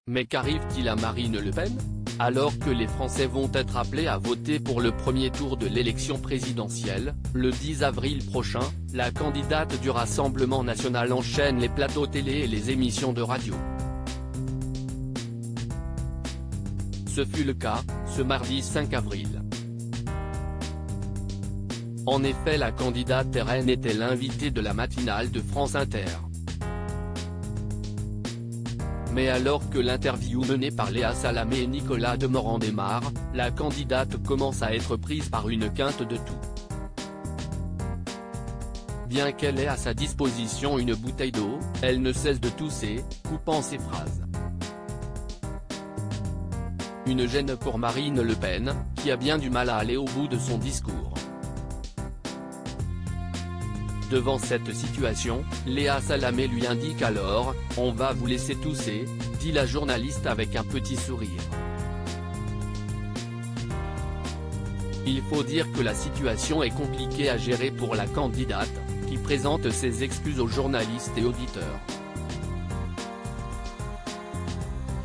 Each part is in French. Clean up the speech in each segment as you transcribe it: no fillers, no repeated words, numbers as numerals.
Mais qu'arrive-t-il à Marine Le Pen? Alors que les Français vont être appelés à voter pour le premier tour de l'élection présidentielle, le 10 avril prochain, la candidate du Rassemblement national enchaîne les plateaux télé et les émissions de radio. Ce fut le cas, ce mardi 5 avril. En effet, la candidate RN était l'invitée de la matinale de France Inter. Mais alors que l'interview menée par Léa Salamé et Nicolas Demorand démarre, la candidate commence à être prise par une quinte de toux. Bien qu'elle ait à sa disposition une bouteille d'eau, elle ne cesse de tousser, coupant ses phrases. Une gêne pour Marine Le Pen, qui a bien du mal à aller au bout de son discours. Devant cette situation, Léa Salamé lui indique alors « On va vous laisser tousser », dit la journaliste avec un petit sourire. Il faut dire que la situation est compliquée à gérer pour la candidate, qui présente ses excuses aux journalistes et auditeurs.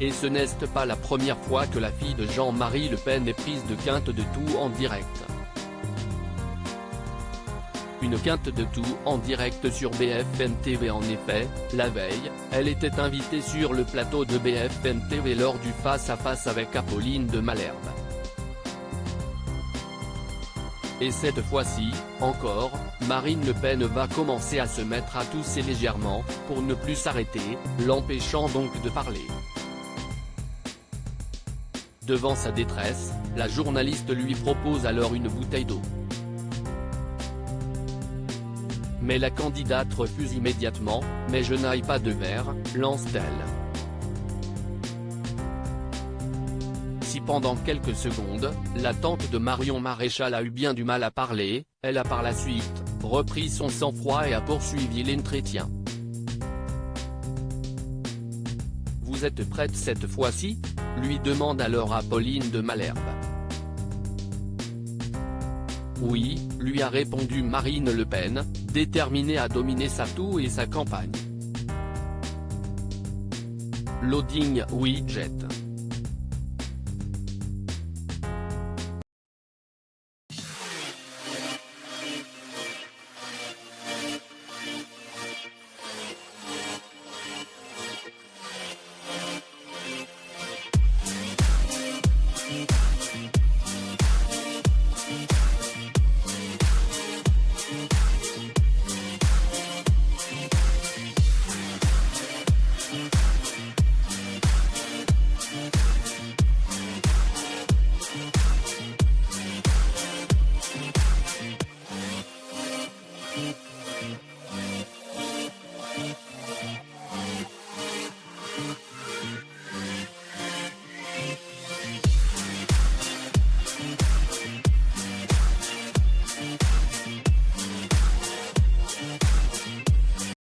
Et ce n'est pas la première fois que la fille de Jean-Marie Le Pen est prise de quinte de toux en direct. Une quinte de toux en direct sur BFM TV. En effet, la veille, elle était invitée sur le plateau de BFM TV lors du face-à-face avec Apolline de Malherbe. Et cette fois-ci, encore, Marine Le Pen va commencer à se mettre à tousser légèrement, pour ne plus s'arrêter, l'empêchant donc de parler. Devant sa détresse, la journaliste lui propose alors une bouteille d'eau. Mais la candidate refuse immédiatement, « Mais je n'aille pas de verre », lance-t-elle. Si pendant quelques secondes, la tante de Marion Maréchal a eu bien du mal à parler, elle a par la suite repris son sang-froid et a poursuivi l'entretien. « Vous êtes prête cette fois-ci » lui demande alors Apolline de Malherbe. « Oui », lui a répondu Marine Le Pen, déterminée à dominer sa toux et sa campagne. Loading widget.